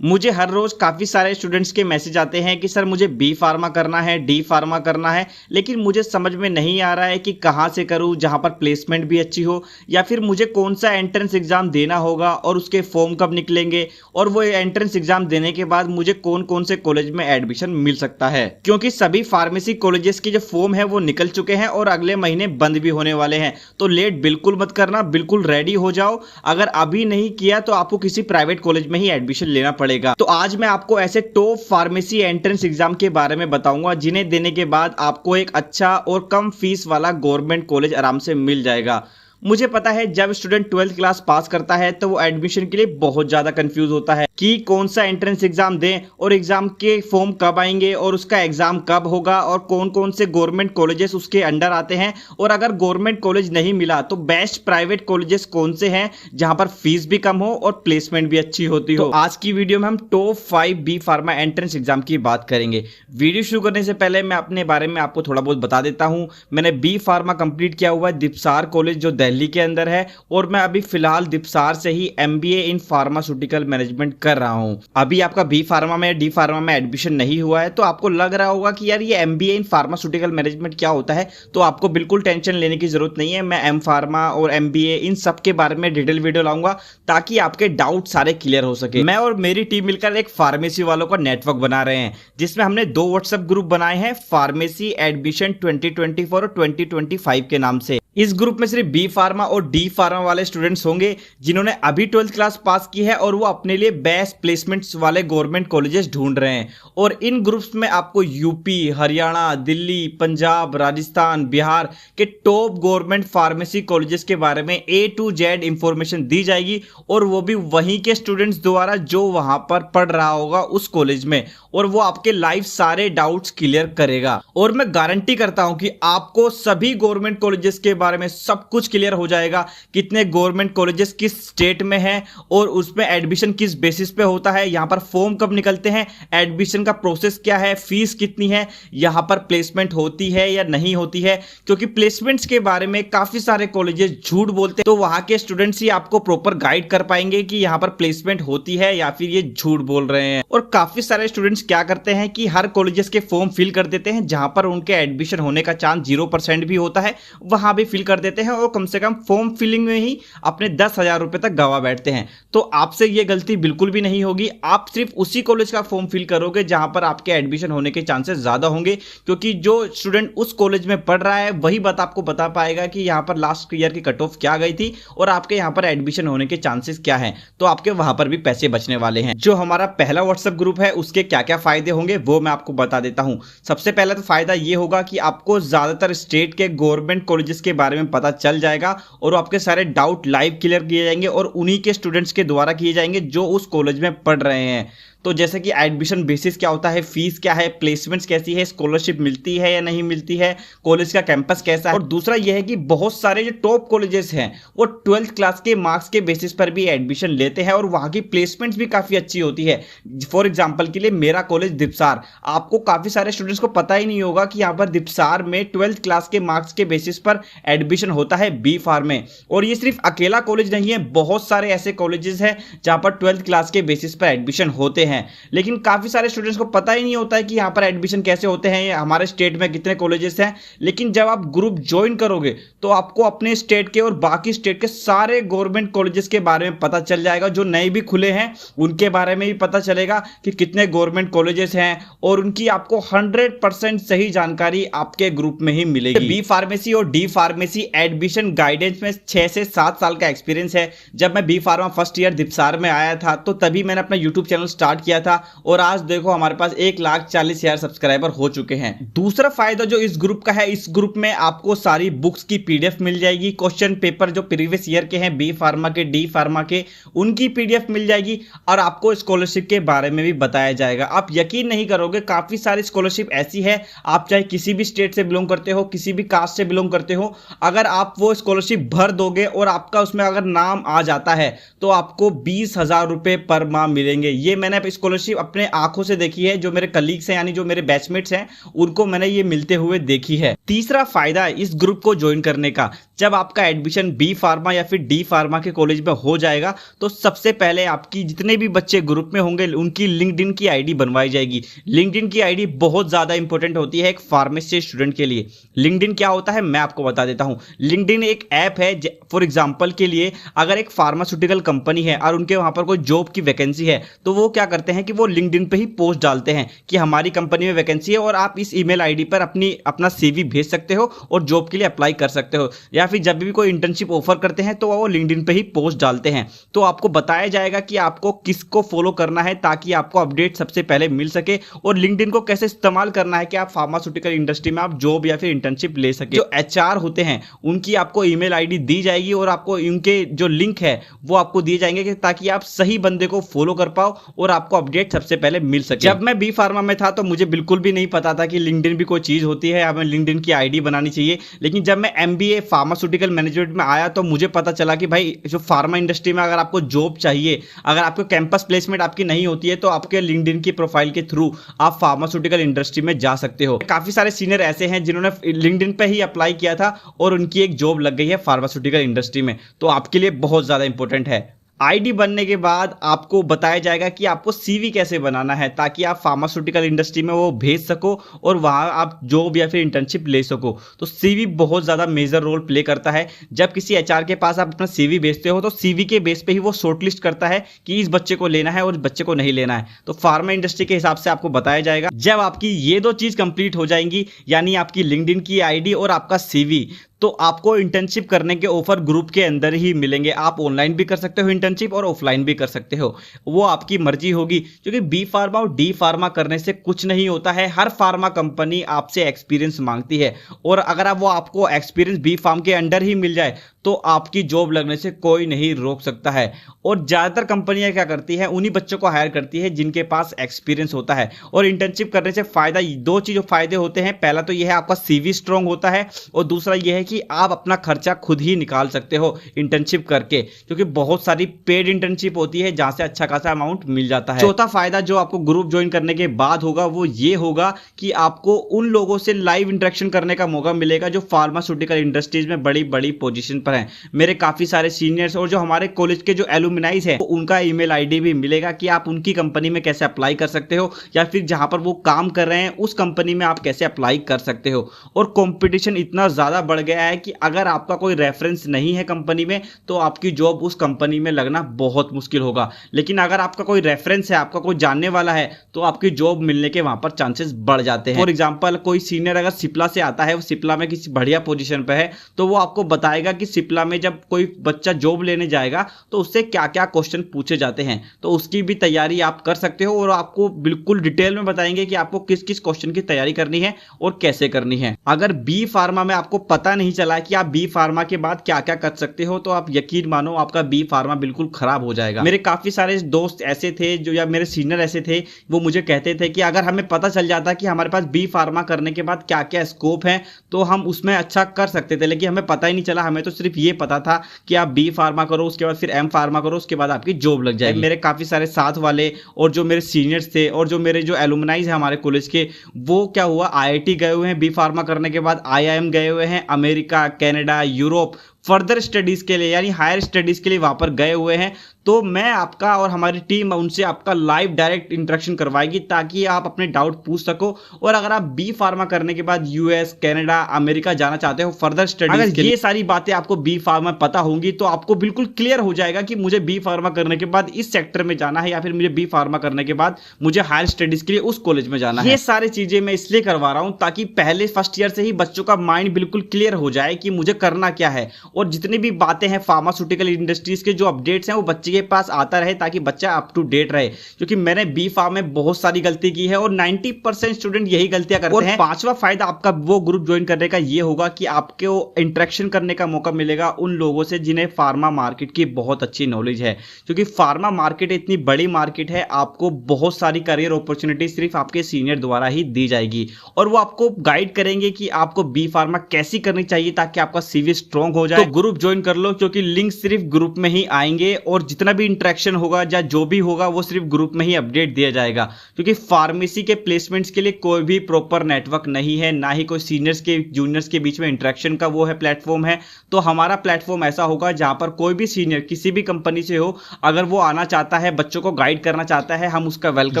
मुझे हर रोज काफ़ी सारे स्टूडेंट्स के मैसेज आते हैं कि सर मुझे बी फार्मा करना है, डी फार्मा करना है, लेकिन मुझे समझ में नहीं आ रहा है कि कहाँ से करूँ जहाँ पर प्लेसमेंट भी अच्छी हो, या फिर मुझे कौन सा एंट्रेंस एग्ज़ाम देना होगा और उसके फॉर्म कब निकलेंगे, और वो एंट्रेंस एग्ज़ाम देने के बाद मुझे कौन कौन से कॉलेज में एडमिशन मिल सकता है। क्योंकि सभी फार्मेसी कॉलेजेस के जो फॉर्म है वो निकल चुके हैं और अगले महीने बंद भी होने वाले हैं। तो लेट बिल्कुल मत करना, बिल्कुल रेडी हो जाओ। अगर अभी नहीं किया तो आपको किसी प्राइवेट कॉलेज में ही एडमिशन लेना पड़ेगा। तो आज मैं आपको ऐसे टॉप फार्मेसी एंट्रेंस एग्जाम के बारे में बताऊंगा जिन्हें देने के बाद आपको एक अच्छा और कम फीस वाला गवर्नमेंट कॉलेज आराम से मिल जाएगा। मुझे पता है जब स्टूडेंट 12th क्लास पास करता है तो वो एडमिशन के लिए बहुत ज़्यादा कंफ्यूज होता है कि कौन सा एंट्रेंस एग्जाम दें और एग्जाम के फॉर्म कब आएंगे और उसका एग्जाम कब होगा और कौन कौन से गवर्नमेंट कॉलेजेस उसके अंडर आते हैं, और अगर गवर्नमेंट कॉलेज नहीं मिला तो बेस्ट प्राइवेट कॉलेजेस कौन से हैं जहां पर फीस भी कम हो और प्लेसमेंट भी अच्छी होती हो। तो आज की वीडियो में हम top 5 B pharma entrance exam की बात करेंगे। वीडियो शुरू करने से पहले मैं अपने बारे में आपको थोड़ा बहुत बता देता हूँ। मैंने बी फार्मा कंप्लीट किया हुआ है दीपसार कॉलेज जो दिल्ली के अंदर है, और मैं अभी फिलहाल दीपसार से ही MBA इन फार्मास्यूटिकल मैनेजमेंट कर रहा हूं। अभी आपका बी फार्मा में डी फार्मा में एडमिशन नहीं हुआ है तो आपको लग रहा होगा कि यार ये MBA इन फार्मास्यूटिकल मैनेजमेंट क्या होता है, तो आपको बिल्कुल टेंशन लेने की जरूरत नहीं है। मैं M फार्मा और MBA इन सब के बारे में डिटेल वीडियो लाऊंगा ताकि आपके डाउट सारे क्लियर हो सके। मैं और मेरी टीम मिलकर एक फार्मेसी वालों का नेटवर्क बना रहे हैं जिसमें हमने 2 व्हाट्सएप ग्रुप बनाए हैं, फार्मेसी एडमिशन 2024 और 2025 के नाम से। इस ग्रुप में सिर्फ बी फार्मा और डी फार्मा वाले स्टूडेंट्स होंगे जिन्होंने अभी 12th क्लास पास की है और वो अपने लिए बेस्ट प्लेसमेंट्स वाले गवर्नमेंट कॉलेजेस ढूंढ रहे हैं। और इन ग्रुप्स में आपको यूपी, हरियाणा, दिल्ली, पंजाब, राजस्थान, बिहार के टॉप गवर्नमेंट फार्मेसी कॉलेजेस के बारे में A to Z इंफॉर्मेशन दी जाएगी, और वो भी वहीं के स्टूडेंट्स द्वारा जो वहां पर पढ़ रहा होगा उस कॉलेज में, और वो आपके लाइव सारे डाउट्स क्लियर करेगा। और मैं गारंटी करता हूं कि आपको सभी गवर्नमेंट कॉलेजेस के बारे में सब कुछ क्लियर हो जाएगा। कितने गवर्नमेंट कॉलेजेस किस स्टेट में हैं और उसमें एडमिशन किस बेसिस पे होता है, यहां पर फॉर्म कब निकलते हैं, एडमिशन का प्रोसेस क्या है, फीस कितनी है, यहां पर प्लेसमेंट होती है या नहीं होती है। क्योंकि प्लेसमेंट्स के बारे में काफी सारे कॉलेजेस झूठ बोलते हैं, तो वहां के स्टूडेंट्स ही आपको प्रॉपर गाइड कर पाएंगे कि यहां पर प्लेसमेंट होती है या फिर ये झूठ बोल रहे हैं। और काफी सारे स्टूडेंट्स क्या करते हैं कि हर कॉलेजेस के फॉर्म फिल कर देते हैं जहां पर उनके एडमिशन होने का चांस 0% भी होता है, वहां भी फिल कर देते हैं और कम से कम फॉर्म फिलिंग में ही अपने 10,000 रुपए तक गवा बैठते हैं। तो आपसे ये गलती बिल्कुल भी नहीं होगी। आप सिर्फ उसी कॉलेज का फॉर्म फिल करोगे जहां पर आपके एडमिशन होने के चांसेस ज्यादा होंगे, क्योंकि जो स्टूडेंट उस कॉलेज में पढ़ रहा है वही बात आपको बता पाएगा कि यहां पर लास्ट ईयर की कट ऑफ क्या गई थी और आपके यहां पर एडमिशन होने के चांसेस क्या हैं। तो आपके वहां पर भी पैसे बचने वाले हैं। जो हमारा पहला व्हाट्सएप ग्रुप है उसके क्या क्या फायदे होंगे वो मैं आपको बता देता हूं। सबसे पहला तो फायदा ये होगा कि आपको ज्यादातर स्टेट के गवर्नमेंट कॉलेजेस के बारे में पता चल जाएगा और आपके सारे डाउट लाइव क्लियर किए जाएंगे और उन्हीं के स्टूडेंट्स के द्वारा किए जाएंगे जो उस कॉलेज में पढ़ रहे हैं। तो जैसे कि एडमिशन बेसिस क्या होता है, फीस क्या है, प्लेसमेंट्स कैसी है, स्कॉलरशिप मिलती है या नहीं मिलती है, कॉलेज का कैंपस कैसा है। और दूसरा यह है कि बहुत सारे जो टॉप कॉलेजेस हैं वो 12th क्लास के मार्क्स के बेसिस पर भी एडमिशन लेते हैं और वहां की प्लेसमेंट्स भी काफी अच्छी होती है। फॉर एग्जाम्पल के लिए मेरा कॉलेज दीपसार, आपको काफी सारे स्टूडेंट्स को पता ही नहीं होगा कि यहाँ पर दीपसार में 12th क्लास के मार्क्स के बेसिस पर एडमिशन होता है बी फार्म में। और ये सिर्फ अकेला कॉलेज नहीं है, बहुत सारे ऐसे कॉलेजेस हैं जहां पर 12th क्लास के बेसिस पर एडमिशन होते हैं। लेकिन काफी सारे स्टूडेंट्स को पता ही नहीं होता है कि यहां पर एडमिशन कैसे होते हैं, हमारे स्टेट में कितने कॉलेजेस हैं। लेकिन जब आप ग्रुप ज्वाइन करोगे तो आपको अपने स्टेट के और बाकी स्टेट के सारे गवर्नमेंट कॉलेजेस के बारे में पता चल जाएगा। जो नए भी खुले हैं उनके बारे में भी पता चलेगा कि कितने गवर्नमेंट कॉलेजेस हैं, और उनकी आपको 100% सही जानकारी आपके ग्रुप में ही मिलेगी। बी फार्मेसी और डी फार्मेसी एडमिशन गाइडेंस में 6 से 7 साल का एक्सपीरियंस है। जब मैं बी फार्मा फर्स्ट ईयर दीपसार में आया था तो तभी मैंने अपना यूट्यूब चैनल स्टार्ट किया था और आज देखो हमारे पास 1,40,000 सब्सक्राइबर हो चुके हैं। दूसरा फायदा जो इस ग्रुप का है, इस ग्रुप में आपको सारी बुक्स की PDF मिल जाएगी। क्वेश्चन पेपर जो प्रीवियस ईयर के हैं बी फार्मा के, डी फार्मा के, उनकी PDF मिल जाएगी और आपको स्कॉलरशिप के बारे में भी बताया जाएगा। आप यकीन नहीं करोगे, काफी सारी स्कॉलरशिप ऐसी है, आप चाहे किसी भी स्टेट से बिलोंग करते हो, किसी भी कास्ट से बिलोंग करते हो, अगर आप वो स्कॉलरशिप भर दोगे और आपका उसमें अगर नाम आ जाता है तो आपको 20,000 रुपए पर माह मिलेंगे। ये मैंने स्कॉलरशिप अपने आंखों से देखी है, जो मेरे कलीग्स हैं यानी जो मेरे बैचमेट्स हैं उनको मैंने ये मिलते हुए देखी है। तीसरा फायदा इस ग्रुप को ज्वाइन करने का, जब आपका एडमिशन बी फार्मा या फिर डी फार्मा के कॉलेज में हो जाएगा तो सबसे पहले आपकी जितने भी बच्चे ग्रुप में होंगे उनकी लिंक्डइन की आईडी बनवाई जाएगी। लिंक्डइन की आईडी बहुत ज्यादा इंपॉर्टेंट होती है एक फार्मेसी स्टूडेंट के लिए। लिंक्डइन क्या होता है मैं आपको बता देता हूं। लिंक्डइन एक ऐप है, फॉर एग्जांपल के लिए अगर एक फार्मास्यूटिकल कंपनी है और उनके वहां पर कोई जॉब की वैकेंसी है तो वो क्या करते हैं कि वो लिंक्डइन पे ही पोस्ट डालते हैं कि हमारी कंपनी में वैकेंसी है और आप इस ईमेल आईडी पर अपना सीवी भेज सकते हो और जॉब के लिए अप्लाई कर सकते हो। या फिर जब भी कोई इंटर्नशिप ऑफर करते हैं तो वो लिंक्डइन पे ही पोस्ट डालते हैं। तो आपको बताया जाएगा कि आपको किसको फॉलो करना है ताकि आपको अपडेट सबसे पहले मिल सके, और लिंक्डइन को कैसे इस्तेमाल करना है कि आप फार्मास्यूटिकल इंडस्ट्री में आप जॉब या फिर इंटर्नशिप ले सके। जो एचआर होते हैं उनकी आपको ईमेल आईडी दी जाएगी और आपको उनके जो लिंक है वो आपको दिए जाएंगे ताकि आप सही बंदे को फॉलो कर पाओ और आपको अपडेट सबसे पहले मिल सके। जब मैं बी फार्मा में था तो मुझे बिल्कुल भी नहीं पता था कि लिंक्डइन भी कोई चीज होती है, हमें लिंक्डइन की आईडी बनानी चाहिए। लेकिन जब मैं एमबीए फार्मास्यूटिकल मैनेजमेंट में आया तो मुझे पता चला कि भाई जो फार्मा इंडस्ट्री में अगर आपको जॉब चाहिए, अगर आपको कैंपस प्लेसमेंट आपकी नहीं होती है तो आपके लिंक्डइन की प्रोफाइल के थ्रू आप फार्मास्यूटिकल इंडस्ट्री में जा सकते हो। काफी सारे सीनियर ऐसे हैं जिन्होंने लिंक्डइन पे ही अप्लाई किया था और उनकी एक जॉब लग गई है फार्मास्यूटिकल इंडस्ट्री में, तो आपके लिए बहुत ज्यादा इंपॉर्टेंट है। आईडी बनने के बाद आपको बताया जाएगा कि आपको सीवी कैसे बनाना है ताकि आप फार्मास्यूटिकल इंडस्ट्री में वो भेज सको और वहां आप जॉब या फिर इंटर्नशिप ले सको। तो सीवी बहुत ज्यादा मेजर रोल प्ले करता है। जब किसी एचआर के पास आप अपना सीवी भेजते हो तो सीवी के बेस पे ही वो शॉर्टलिस्ट करता है कि इस बच्चे को लेना है और इस बच्चे को नहीं लेना है। तो फार्मा इंडस्ट्री के हिसाब से आपको बताया जाएगा। जब आपकी ये दो चीज कंप्लीट हो जाएंगी, यानी आपकी लिंक्डइन की आईडी और आपका सीवी, तो आपको इंटर्नशिप करने के ऑफर ग्रुप के अंदर ही मिलेंगे। आप ऑनलाइन भी कर सकते हो इंटर्नशिप और ऑफलाइन भी कर सकते हो, वो आपकी मर्जी होगी। क्योंकि बी फार्मा और डी फार्मा करने से कुछ नहीं होता है। हर फार्मा कंपनी आपसे एक्सपीरियंस मांगती है और अगर आप वो आपको एक्सपीरियंस बी फार्म के अंडर ही मिल जाए तो आपकी जॉब लगने से कोई नहीं रोक सकता है। और ज्यादातर कंपनियां क्या करती है, उन्हीं बच्चों को हायर करती है जिनके पास एक्सपीरियंस होता है। और इंटर्नशिप करने से फायदा, दो चीजों फायदे होते हैं। पहला तो यह है आपका सीवी स्ट्रांग होता है और दूसरा यह है कि आप अपना खर्चा खुद ही निकाल सकते हो इंटर्नशिप करके, क्योंकि बहुत सारी पेड इंटर्नशिप होती है जहां से अच्छा खासा अमाउंट मिल जाता है। चौथा फायदा जो आपको ग्रुप ज्वाइन करने के बाद होगा वो ये होगा कि आपको उन लोगों से लाइव इंटरेक्शन करने का मौका मिलेगा जो फार्मास्यूटिकल इंडस्ट्रीज में बड़ी बड़ी पोजीशन पर हैं। मेरे काफी सारे सीनियर्स और जो हमारे कॉलेज के जो एलुमनाइज हैं उनका ईमेल आईडी भी मिलेगा कि आप उनकी कंपनी में कैसे अप्लाई कर सकते हो या फिर जहां पर वो काम कर रहे हैं उस कंपनी में आप कैसे अप्लाई कर सकते हो। और कंपटीशन इतना ज्यादा बढ़ गया है कि अगर आपका कोई रेफरेंस नहीं है कंपनी में तो आपकी जॉब उस कंपनी में लगना बहुत मुश्किल होगा। लेकिन अगर आपका कोई रेफरेंस है, आपका कोई जानने वाला है, तो आपकी जॉब मिलने के वहां पर चांसेस बढ़ जाते हैं। फॉर एग्जांपल कोई सीनियर अगर सिप्ला से आता है, वो सिप्ला में किसी बढ़िया पोजीशन पे है, तो वो आपको बताएगा कि सिप्ला में जब कोई बच्चा जॉब लेने जाएगा तो उससे क्या क्या क्वेश्चन पूछे जाते हैं। तो उसकी भी तैयारी आप कर सकते हो और आपको बिल्कुल डिटेल में बताएंगे कि आपको किस किस क्वेश्चन की तैयारी करनी है और कैसे करनी है। अगर बी फार्मा में आपको पता नहीं चला कि आप बी फार्मा के बाद क्या क्या कर सकते हो तो आप यकीन मानो आपका बी फार्मा बिल्कुल खराब हो जाएगा। मेरे काफी सारे दोस्त ऐसे थे जो, या मेरे सीनियर ऐसे थे, वो मुझे कहते थे कि अगर हमें पता चल जाता कि हमारे पास बी फार्मा करने के बाद क्या क्या स्कोप है तो हम उसमें अच्छा कर सकते थे, लेकिन हमें पता ही नहीं चला। हमें तो सिर्फ ये पता था कि आप बी फार्मा करो, उसके बाद फिर एम फार्मा करो, उसके बाद आपकी जॉब लग जाएगी। मेरे काफी सारे साथ वाले और जो मेरे सीनियर्स थे और जो मेरे जो एलुमनाइज है हमारे कॉलेज के, वो क्या हुआ, आईआईटी गए हुए हैं बी फार्मा करने के बाद, आईआईएम गए हुए हैं, America, Canada, Europe further studies के लिए यानी हायर स्टडीज के लिए वहां पर गए हुए हैं। तो मैं आपका और हमारी टीम उनसे आपका लाइव डायरेक्ट इंटरेक्शन करवाएगी ताकि आप अपने डाउट पूछ सको। और अगर आप बी फार्मा करने के बाद यूएस, कनाडा, अमेरिका जाना चाहते हो फर्दर स्टडीज के लिए, ये सारी बातें आपको बी फार्मा पता होंगी तो आपको बिल्कुल क्लियर हो जाएगा कि मुझे बी फार्मा करने के बाद इस सेक्टर में जाना है या फिर मुझे बी फार्मा करने के बाद मुझे हायर स्टडीज के लिए उस कॉलेज में जाना है। ये सारी चीजें मैं इसलिए करवा रहा हूं ताकि पहले फर्स्ट ईयर से ही बच्चों का माइंड बिल्कुल क्लियर हो जाए कि मुझे करना क्या है, और जितनी भी बातें हैं फार्मास्यूटिकल इंडस्ट्रीज के जो अपडेट्स हैं वो बच्चे के पास आता रहे ताकि बच्चा अप टू डेट रहे। क्योंकि मैंने बी फार्म में बहुत सारी गलती की है और 90% स्टूडेंट यही गलतियां करते हैं। पांचवा फायदा आपका वो ग्रुप ज्वाइन करने का ये होगा कि आपको इंटरेक्शन करने का मौका मिलेगा उन लोगों से जिन्हें फार्मा मार्केट की बहुत अच्छी नॉलेज है। क्योंकि फार्मा मार्केट इतनी बड़ी मार्केट है, आपको बहुत सारी करियर अपॉर्चुनिटी सिर्फ आपके सीनियर द्वारा ही दी जाएगी और वो आपको गाइड करेंगे कि आपको बी फार्मा कैसी करनी चाहिए ताकि आपका सीवी स्ट्रांग हो जाए। तो ग्रुप ज्वाइन कर लो, क्योंकि लिंक सिर्फ ग्रुप में ही आएंगे और जितना भी इंटरेक्शन होगा या जो भी होगा वो सिर्फ ग्रुप में ही अपडेट दिया जाएगा, क्योंकि फार्मेसी के प्लेसमेंट्स के लिए कोई भी प्रॉपर नेटवर्क नहीं है, ना ही कोई सीनियर्स के जूनियर्स के बीच में इंटरेक्शन का वो है प्लेटफॉर्म है। तो हमारा प्लेटफॉर्म ऐसा होगा जहां पर कोई भी सीनियर किसी भी कंपनी से हो, अगर वो आना चाहता है, बच्चों को गाइड करना चाहता है, हम उसका वेलकम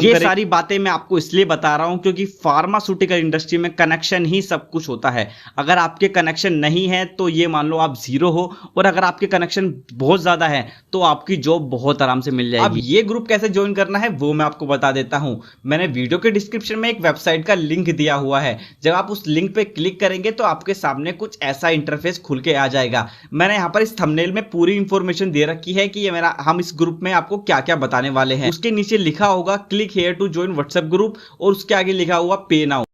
करें। ये सारी बातें मैं आपको इसलिए बता रहा हूं क्योंकि फार्मास्यूटिकल इंडस्ट्री में कनेक्शन ही सब कुछ होता है। अगर आपके कनेक्शन नहीं है तो ये मान लो आप जीरो हो, और अगर आपके कनेक्शन बहुत ज्यादा है तो आपकी जॉब बहुत आराम से मिल जाएगी। अब ये ग्रुप कैसे ज्वाइन करना है वो मैं आपको बता देता हूं। मैंने वीडियो के डिस्क्रिप्शन में एक वेबसाइट का लिंक दिया हुआ है। जब आप उस लिंक पे क्लिक करेंगे तो आपके सामने कुछ ऐसा इंटरफेस खुल के आ जाएगा। मैंने यहां पर इस थंबनेल में पूरी इंफॉर्मेशन दे रखी है कि ये हम इस ग्रुप में आपको क्या क्या बताने वाले हैं। उसके नीचे लिखा होगा click here to join WhatsApp group, और उसके आगे लिखा हुआ पे नाउ।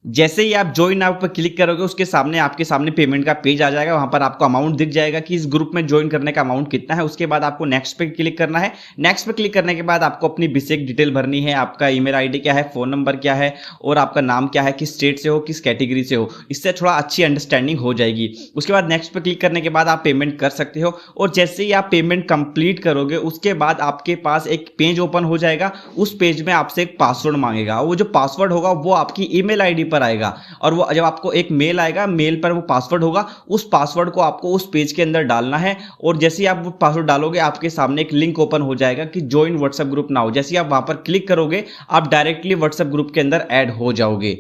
जैसे ही आप ज्वाइन नाउ पर क्लिक करोगे उसके सामने आपके सामने पेमेंट का पेज आ जाएगा। वहां पर आपको अमाउंट दिख जाएगा कि इस ग्रुप में ज्वाइन करने का अमाउंट कितना है। उसके बाद आपको नेक्स्ट पे क्लिक करना है। नेक्स्ट पे क्लिक करने के बाद आपको अपनी बेसिक डिटेल भरनी है। आपका ईमेल आईडी क्या है, फोन नंबर क्या है, और आपका नाम क्या है, किस स्टेट से हो, किस कैटेगरी से हो। इससे थोड़ा अच्छी अंडरस्टैंडिंग हो जाएगी। उसके बाद नेक्स्ट पे क्लिक करने के बाद आप पेमेंट कर सकते हो, और जैसे ही आप पेमेंट कंप्लीट करोगे उसके बाद आपके पास एक पेज ओपन हो जाएगा। उस पेज में आपसे एक पासवर्ड मांगेगा। वो जो पासवर्ड होगा वो आपकी ईमेल आईडी पर आएगा, और वो जब आपको एक मेल आएगा, मेल पर वो पासवर्ड होगा। उस पासवर्ड को आपको उस पेज के अंदर डालना है, और जैसे ही आप वो पासवर्ड डालोगे आपके सामने एक लिंक ओपन हो जाएगा कि ज्वाइन व्हाट्सएप ग्रुप नाउ। जैसे ही आप वहां पर क्लिक करोगे आप डायरेक्टली व्हाट्सएप ग्रुप के अंदर ऐड हो जाओगे।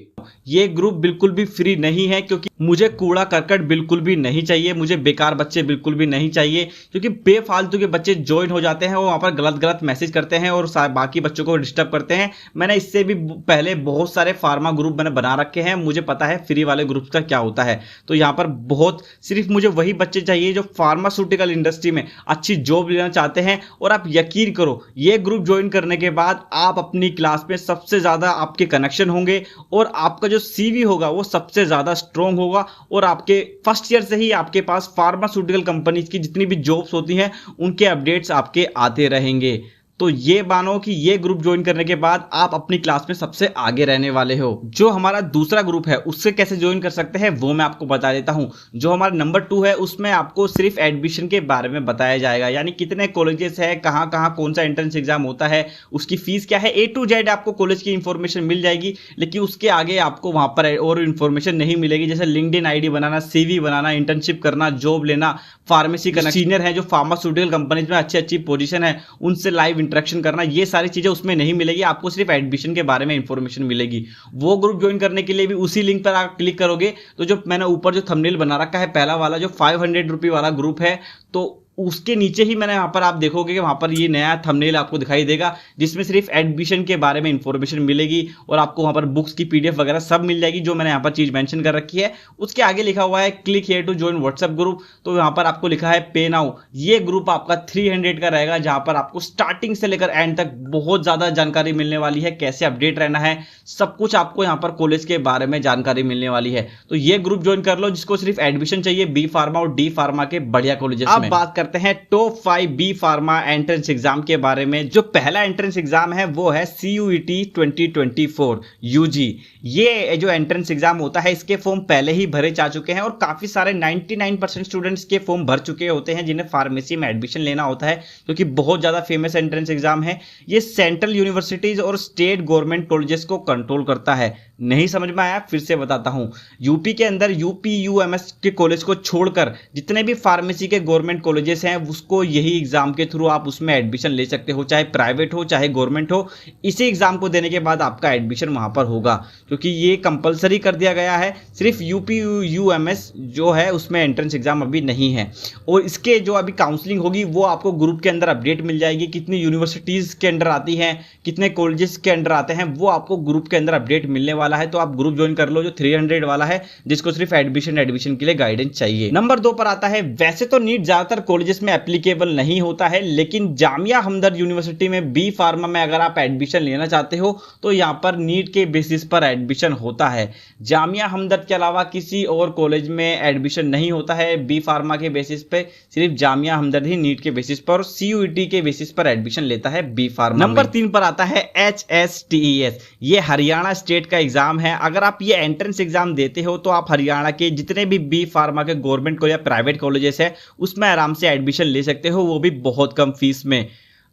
ये ग्रुप बिल्कुल भी फ्री नहीं है, क्योंकि मुझे कूड़ा करकट बिल्कुल भी नहीं चाहिए, मुझे बेकार बच्चे बिल्कुल भी नहीं चाहिए, क्योंकि बेफालतू के बच्चे ज्वाइन हो जाते हैं, वो वहां पर गलत गलत मैसेज करते हैं और बाकी बच्चों को डिस्टर्ब करते हैं। मैंने इससे भी पहले बहुत सारे फार्मा ग्रुप मैंने बना रखे हैं, मुझे पता है फ्री वाले ग्रुप का क्या होता है। तो यहाँ पर बहुत सिर्फ मुझे वही बच्चे चाहिए जो फार्मास्यूटिकल इंडस्ट्री में अच्छी जॉब लेना चाहते हैं। और आप यकीन करो, ये ग्रुप ज्वाइन करने के बाद आप अपनी क्लास में सबसे ज्यादा आपके कनेक्शन होंगे, और आपका जो सीवी होगा वो सबसे ज्यादा स्ट्रॉन्ग होगा, और आपके फर्स्ट ईयर से ही आपके पास फार्मास्यूटिकल कंपनीज की जितनी भी जॉब्स होती हैं उनके अपडेट्स आपके आते रहेंगे। तो ये मानो कि ये ग्रुप ज्वाइन करने के बाद आप अपनी क्लास में सबसे आगे रहने वाले हो। जो हमारा दूसरा ग्रुप है उससे कैसे ज्वाइन कर सकते हैं वो मैं आपको बता देता हूं। जो हमारा नंबर 2 है उसमें आपको सिर्फ एडमिशन के बारे में बताया जाएगा, यानी कितने कॉलेजेस है, कहां कहां कौन सा एंट्रेंस एग्जाम होता है, उसकी फीस क्या है, A to Z आपको कॉलेज की इंफॉर्मेशन मिल जाएगी। लेकिन उसके आगे आपको वहां पर और इंफॉर्मेशन नहीं मिलेगी, जैसे लिंक्डइन आईडी बनाना, CV बनाना, इंटर्नशिप करना, जॉब लेना, फार्मेसी का सीनियर है जो फार्मास्यूटिकल कंपनीज में अच्छी अच्छी पोजीशन है उनसे लाइव इंटरेक्शन करना, ये सारी चीजें उसमें नहीं मिलेगी। आपको सिर्फ एडमिशन के बारे में इंफॉर्मेशन मिलेगी। वो ग्रुप ज्वाइन करने के लिए भी उसी लिंक पर आप क्लिक करोगे तो जो मैंने ऊपर जो थंबनेल बना रखा है पहला वाला जो 500 रुपये वाला ग्रुप है, तो उसके नीचे ही मैंने वहां पर आप देखोगे कि वहां पर ये नया थंबनेल आपको दिखाई देगा जिसमें सिर्फ एडमिशन के बारे में इंफॉर्मेशन मिलेगी, और आपको वहां पर बुक्स की PDF वगैरह सब मिल जाएगी जो मैंने यहाँ पर चीज मेंशन कर रखी है। उसके आगे लिखा हुआ है click here to join WhatsApp group, तो यहाँ पर आपको लिखा है पे नाउ। ये ग्रुप आपका 300 का रहेगा, जहां पर आपको स्टार्टिंग से लेकर एंड तक बहुत ज्यादा जानकारी मिलने वाली है, कैसे अपडेट रहना है, सब कुछ आपको यहाँ पर कॉलेज के बारे में जानकारी मिलने वाली है। तो ये ग्रुप ज्वाइन कर लो जिसको सिर्फ एडमिशन चाहिए B फार्मा और D फार्मा के बढ़िया कॉलेजेस में। अब बात करते हैं top 5 B pharma entrance exam के बारे में। जो पहला एंट्रेंस एग्जाम है वो है CUET 2024 UG। ये जो एंट्रेंस एग्जाम होता है इसके फॉर्म पहले ही भरे जा चुके हैं, और काफी सारे 99% स्टूडेंट्स के फॉर्म भर चुके होते हैं जिन्हें फार्मेसी में एडमिशन लेना होता है, क्योंकि बहुत ज्यादा फेमस एंट्रेंस एग्जाम है। ये सेंट्रल यूनिवर्सिटीज और स्टेट गवर्नमेंट कॉलेजेस को कंट्रोल करता है। नहीं समझ में आया, फिर से बताता हूं। यूपी के अंदर UPUMS के कॉलेज को छोड़कर जितने भी फार्मेसी के गवर्नमेंट कॉलेजेस हैं उसको यही एग्जाम के थ्रू आप उसमें एडमिशन ले सकते हो, चाहे प्राइवेट हो चाहे गवर्नमेंट हो। इसी एग्जाम को देने के बाद आपका एडमिशन वहां पर होगा, क्योंकि ये कंपलसरी कर दिया गया है। सिर्फ UPUMS जो है उसमें एंट्रेंस एग्जाम अभी नहीं है, और इसके जो अभी काउंसलिंग होगी वो आपको ग्रुप के अंदर अपडेट मिल जाएगी। कितनी यूनिवर्सिटीज के अंडर आती हैं, कितने कॉलेजेस के अंडर आते हैं, वो आपको ग्रुप के अंदर अपडेट मिलने वाला है। तो आप ग्रुप ज्वाइन कर लो जो 300 वाला है, जिसको सिर्फ एडमिशन के लिए गाइडेंस चाहिए। नंबर 2 पर आता है, वैसे तो नीट ज्यादातर कॉलेजेस में एप्लीकेबल नहीं होता है, लेकिन जामिया हमदर्द यूनिवर्सिटी में B फार्मा में अगर आप एडमिशन लेना चाहते हो तो यहां पर नीट के बेसिस पर एडमिशन होता है। जामिया हमदर्द के अलावा किसी और कॉलेज में एडमिशन नहीं होता है B फार्मा के बेसिस पे, सिर्फ जामिया हमदर्द ही नीट के बेसिस पर और CUET के बेसिस पर एडमिशन लेता है B फार्मा। नंबर 3 पर आता है HSTES। ये हरियाणा स्टेट का एग्जाम एग्जाम है, अगर आप ये एंट्रेंस एग्जाम देते हो तो आप हरियाणा के जितने भी बी फार्मा के गवर्नमेंट कॉलेज या प्राइवेट कॉलेजेस है उसमें आराम से एडमिशन ले सकते हो, वो भी बहुत कम फीस में।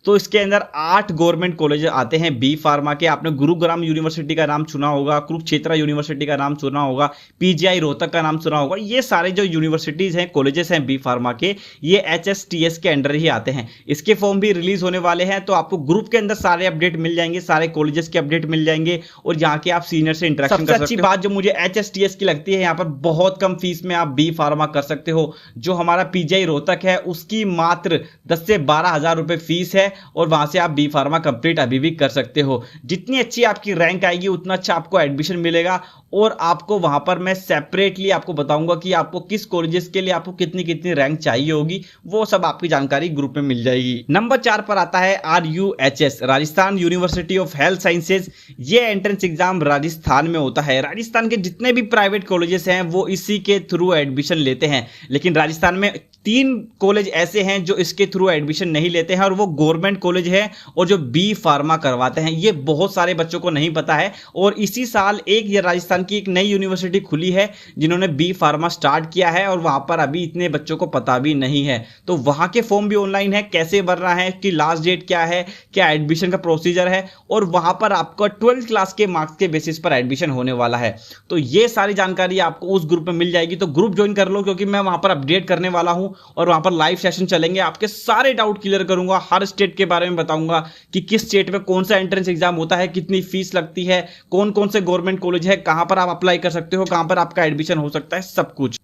तो इसके अंदर 8 गवर्नमेंट कॉलेज आते हैं बी फार्मा के। आपने गुरुग्राम यूनिवर्सिटी का नाम सुना होगा, कुरुक्षेत्र यूनिवर्सिटी का नाम सुना होगा, पीजीआई रोहतक का नाम सुना होगा। ये सारे जो यूनिवर्सिटीज हैं, कॉलेजेस हैं बी फार्मा के, ये एचएसटीएस के अंडर ही आते हैं। इसके फॉर्म भी रिलीज होने वाले हैं, तो आपको ग्रुप के अंदर सारे अपडेट मिल जाएंगे, सारे कॉलेजेस के अपडेट मिल जाएंगे और यहाँ के आप सीनियर से इंटरेक्शन कर सकते हो। सबसे अच्छी बात जो मुझे एचएसटीएस की लगती है, यहाँ पर बहुत कम फीस में आप बी फार्मा कर सकते हो। जो हमारा पीजीआई रोहतक है उसकी मात्र 10 से 12 हजार रुपए फीस है और वहां से आप बी फार्मा कंप्लीट अभी भी कर सकते हो। जितनी अच्छी आपकी रैंक आएगी उतना अच्छा आपको एडमिशन मिलेगा और आपको वहां पर मैं सेपरेटली आपको बताऊंगा कि आपको किस कॉलेजेस के लिए आपको कितनी कितनी रैंक चाहिए होगी, वो सब आपकी जानकारी ग्रुप में मिल जाएगी। नंबर 4 पर आता है RUHS, Rajasthan university of health sciences. ये एंट्रेंस एग्जाम राजस्थान में होता है। राजस्थान के जितने भी प्राइवेट कॉलेजेस हैं वो इसी के थ्रू एडमिशन लेते हैं, लेकिन राजस्थान में 3 कॉलेज ऐसे हैं जो इसके थ्रू एडमिशन नहीं लेते हैं और वो गवर्नमेंट कॉलेज है और जो बी फार्मा करवाते हैं। ये बहुत सारे बच्चों को नहीं पता है और इसी साल ये राजस्थान की एक नई यूनिवर्सिटी खुली है जिन्होंने बी फार्मा स्टार्ट किया है और वहां पर अभी इतने बच्चों को पता भी नहीं है। तो वहां के फॉर्म भी ऑनलाइन है, कैसे भरना है, कि लास्ट डेट क्या है, क्या एडमिशन का प्रोसीजर है और वहां पर आपको 12th क्लास के मार्क्स के बेसिस पर एडमिशन होने वाला है। तो ये सारी जानकारी आपको उस ग्रुप में मिल जाएगी, तो ग्रुप ज्वाइन कर लो क्योंकि मैं वहां पर अपडेट करने वाला हूं और वहां पर लाइव सेशन चलेंगे। आपके सारे डाउट क्लियर करूंगा, हर स्टेट के बारे में बताऊंगा कि किस स्टेट में कौन सा एंट्रेंस एग्जाम होता है, कितनी फीस लगती है, कौन कौन से गवर्नमेंट कॉलेज है, कहां पर आप अप्लाई कर सकते हो, कहां पर आपका एडमिशन हो सकता है, सब कुछ।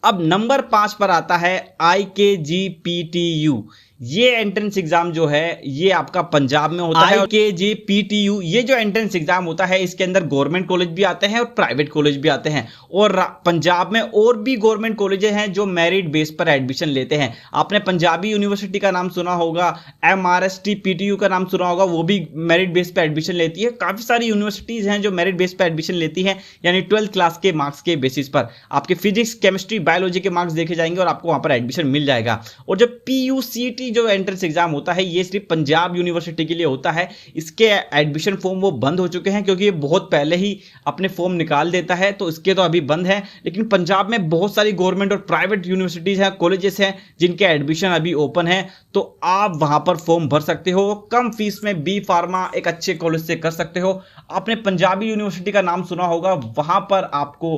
अब नंबर 5 पर आता है IKGPTU। ये एंट्रेंस एग्जाम जो है ये आपका पंजाब में होता है। IKGPTU ये जो एंट्रेंस एग्जाम होता है इसके अंदर गवर्नमेंट कॉलेज भी आते हैं और प्राइवेट कॉलेज भी आते हैं और पंजाब में और भी गवर्नमेंट कॉलेज हैं जो मेरिट बेस पर एडमिशन लेते हैं। आपने पंजाबी यूनिवर्सिटी का नाम सुना होगा, MRSTPTU का नाम सुना होगा, वो भी मेरिट बेस पर एडमिशन लेती है। काफी सारी यूनिवर्सिटीज हैं जो मेरिट बेस पर एडमिशन लेती हैं, यानी 12th क्लास के मार्क्स के बेसिस पर आपके फिजिक्स, केमिस्ट्री, बायोलॉजी के मार्क्स देखे जाएंगे और आपको वहां पर एडमिशन मिल जाएगा। और जो PUCT जो एंट्रेंस एग्जाम होता है ये सिर्फ पंजाब यूनिवर्सिटी के लिए होता है। इसके एडमिशन फॉर्म वो बंद हो चुके हैं क्योंकि ये बहुत पहले ही अपने फॉर्म निकाल देता है, तो इसके तो अभी बंद है। लेकिन पंजाब में बहुत सारी गवर्नमेंट और प्राइवेट यूनिवर्सिटीज हैं, कॉलेजेस हैं जिनके एडमिशन अभी ओपन है, तो आप वहां पर फॉर्म भर सकते हो। कम फीस में बी फार्मा एक अच्छे कॉलेज से कर सकते हो। आपने पंजाबी यूनिवर्सिटी का नाम सुना होगा, वहां पर आपको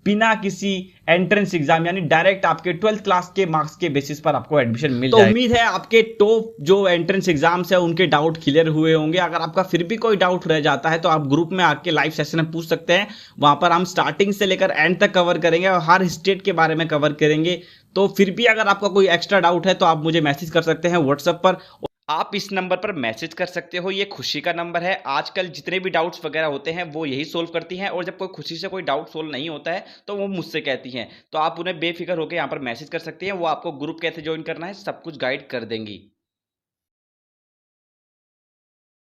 बिना किसी एंट्रेंस एग्जाम यानी डायरेक्ट आपके 12th क्लास के मार्क्स के बेसिस पर आपको एडमिशन मिल जाएगा। तो उम्मीद है आपके टॉप जो एंट्रेंस एग्जाम्स है उनके डाउट क्लियर हुए होंगे। अगर आपका फिर भी कोई डाउट रह जाता है तो आप ग्रुप में आके लाइव सेशन में पूछ सकते हैं। वहां पर हम स्टार्टिंग से लेकर एंड तक कवर करेंगे और हर स्टेट के बारे में कवर करेंगे। तो फिर भी अगर आपका कोई एक्स्ट्रा डाउट है तो आप मुझे मैसेज कर सकते हैं व्हाट्सएप पर। आप इस नंबर पर मैसेज कर सकते हो, ये खुशी का नंबर है। आजकल जितने भी डाउट्स वगैरह होते हैं वो यही सोल्व करती हैं और जब कोई खुशी से कोई डाउट सोल्व नहीं होता है तो वो मुझसे कहती हैं। तो आप उन्हें बेफिक्र होकर यहाँ पर मैसेज कर सकते हैं, वो आपको ग्रुप कैसे ज्वाइन करना है सब कुछ गाइड कर देंगी।